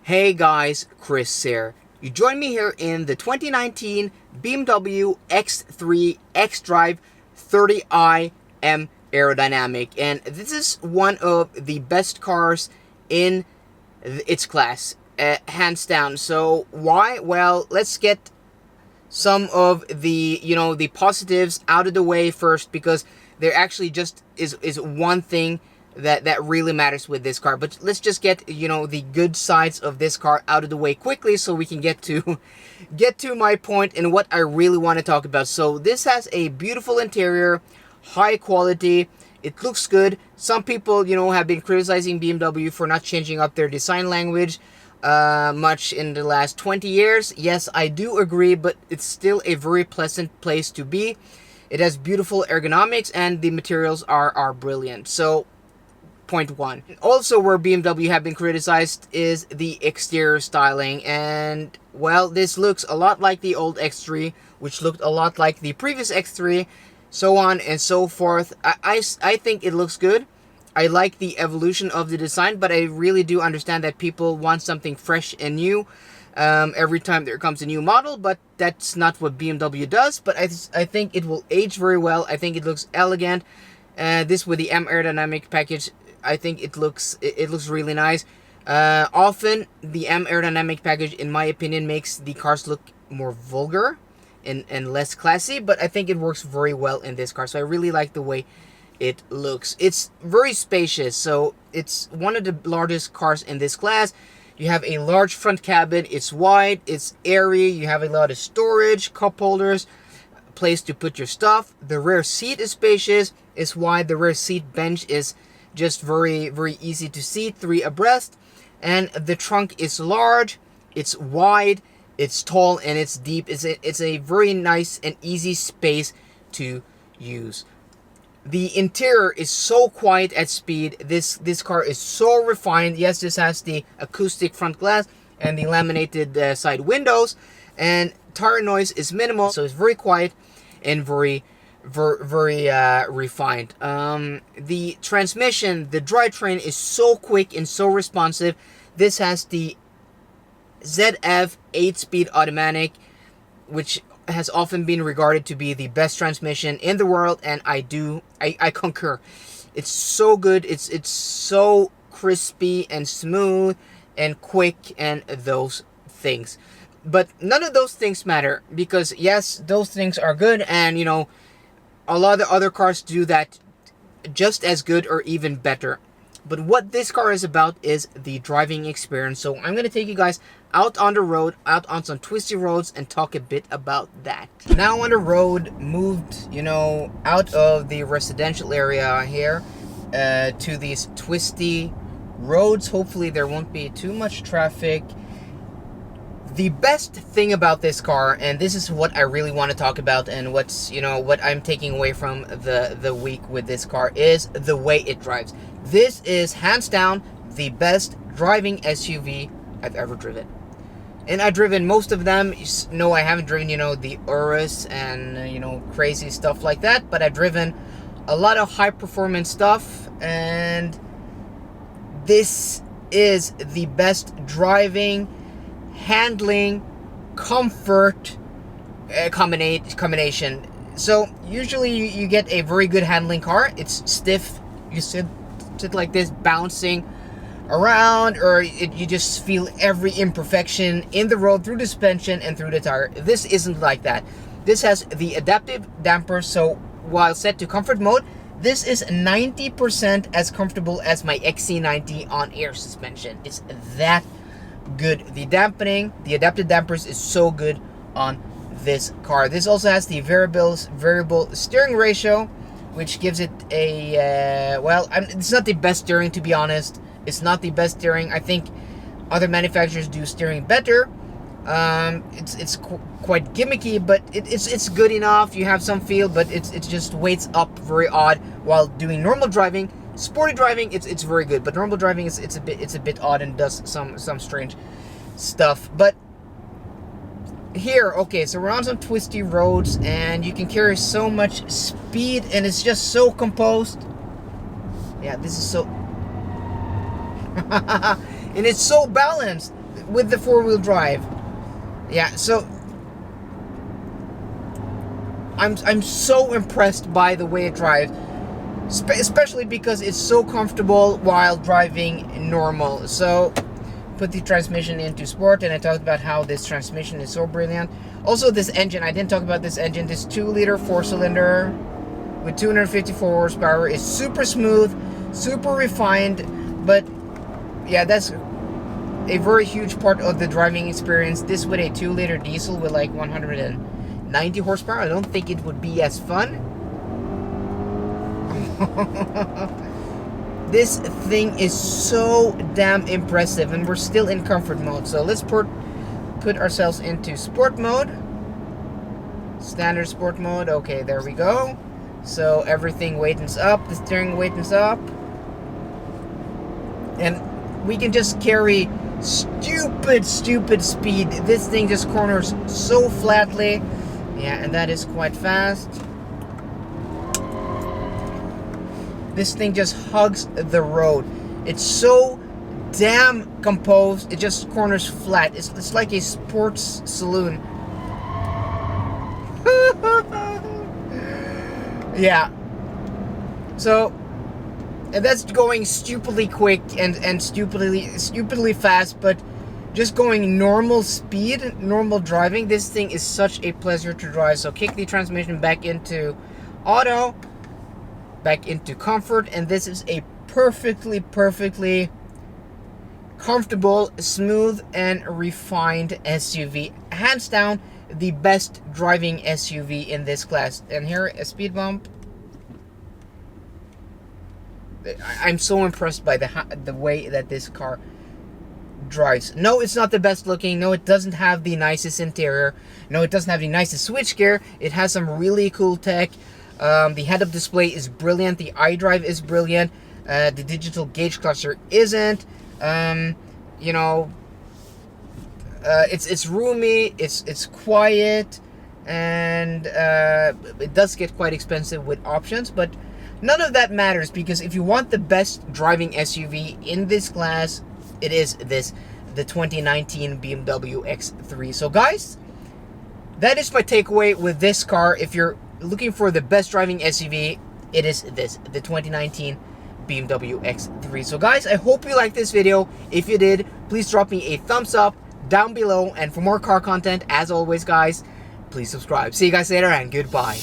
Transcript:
Hey guys, Chris here. You join me here in the 2019 BMW X3 X-Drive 30iM aerodynamic, and this is one of the best cars in its class, hands down. So why? Well, let's get some of the the positives out of the way first, because there actually just is one thing that really matters with this car. But let's just get the good sides of this car out of the way quickly, so we can get to my point and what I really want to talk about. So this has a beautiful interior, high quality. It looks good. Some people have been criticizing BMW for not changing up their design language much in the last 20 years. Yes, I do agree, but it's still a very pleasant place to be. It has beautiful ergonomics and the materials are brilliant. So point one. Also, where BMW have been criticized is the exterior styling, and well, this looks a lot like the old X3, which looked a lot like the previous X3, so on and so forth. I think it looks good. I like the evolution of the design, but I really do understand that people want something fresh and new every time there comes a new model, but that's not what BMW does. But I think it will age very well. I think it looks elegant. This with the M aerodynamic package, I think it looks really nice. Often the M aerodynamic package, in my opinion, makes the cars look more vulgar and less classy, but I think it works very well in this car. So I really like the way it looks. It's very spacious, so it's one of the largest cars in this class. You have a large front cabin. It's wide, it's airy. You have a lot of storage, cup holders, place to put your stuff. The rear seat is spacious, it's wide. The rear seat bench is just very easy to see, 3 abreast. And the trunk is large, it's wide, it's tall, and it's deep. It's a very nice and easy space to use. The interior is so quiet at speed. This car is so refined. Yes, this has the acoustic front glass and the laminated side windows, and tire noise is minimal, so it's very quiet and very refined. The transmission, the drivetrain is so quick and so responsive. This has the ZF 8-speed automatic, which has often been regarded to be the best transmission in the world, and I concur. It's so good. It's so crispy and smooth and quick and those things. But none of those things matter, because yes, those things are good, and a lot of the other cars do that just as good or even better. But what this car is about is the driving experience. So I'm going to take you guys out on the road, out on some twisty roads, and talk a bit about that. Now on the road, moved, out of the residential area here to these twisty roads. Hopefully there won't be too much traffic. The best thing about this car, and this is what I really want to talk about, and what's what I'm taking away from the week with this car, is the way it drives. This is hands down the best driving SUV I've ever driven, and I've driven most of them. No, I haven't driven the Urus and crazy stuff like that, but I've driven a lot of high performance stuff, and this is the best driving, handling, comfort combination. So usually you get a very good handling car. It's stiff. You sit like this, bouncing around, or you just feel every imperfection in the road through the suspension and through the tire. This isn't like that. This has the adaptive dampers, so while set to comfort mode, this is 90% as comfortable as my XC90 on air suspension. It's that good. The dampening, the adaptive dampers is so good on this car. This also has the variable steering ratio, which gives it a it's not the best steering, to be honest. It's not the best steering. I think other manufacturers do steering better. It's quite gimmicky, but it's good enough. You have some feel, but it just weights up very odd while doing normal driving. Sporty driving, it's very good, but normal driving it's a bit odd and does some strange stuff. But here, okay, so we're on some twisty roads, and you can carry so much speed, and it's just so composed. Yeah, this is so and it's so balanced. with the four-wheel drive. Yeah, so I'm so impressed by the way it drives, especially because it's so comfortable while driving normal. So put the transmission into sport, and I talked about how this transmission is so brilliant. Also, this engine, I didn't talk about this engine. This 2-liter 4-cylinder with 254 horsepower is super smooth, super refined, but yeah, that's a very huge part of the driving experience. This with a 2-liter diesel with like 190 horsepower, I don't think it would be as fun. This thing is so damn impressive, and we're still in comfort mode. So let's put ourselves into sport mode. Standard sport mode. Okay, there we go. So everything waitens up. The steering waitens up. And we can just carry stupid speed. This thing just corners so flatly. Yeah, and that is quite fast. This thing just hugs the road. It's so damn composed. It just corners flat. It's like a sports saloon. Yeah. So, and that's going stupidly quick and stupidly fast, but just going normal speed, normal driving, this thing is such a pleasure to drive. So kick the transmission back into auto, back into comfort, and this is a perfectly comfortable, smooth, and refined SUV. Hands down, the best driving SUV in this class. And here, a speed bump. I'm so impressed by the way that this car drives. No, it's not the best looking. No, it doesn't have the nicest interior. No, it doesn't have the nicest switchgear. It has some really cool tech. The head-up display is brilliant. The iDrive is brilliant. The digital gauge cluster isn't. You know, it's roomy. It's quiet, and it does get quite expensive with options, but none of that matters, because if you want the best driving SUV in this class, it is the 2019 BMW X3. So guys, that is my takeaway with this car. If you're looking for the best driving SUV, it is the 2019 BMW X3. So guys, I hope you liked this video. If you did, please drop me a thumbs up down below, and for more car content, as always guys, please subscribe. See you guys later, and goodbye.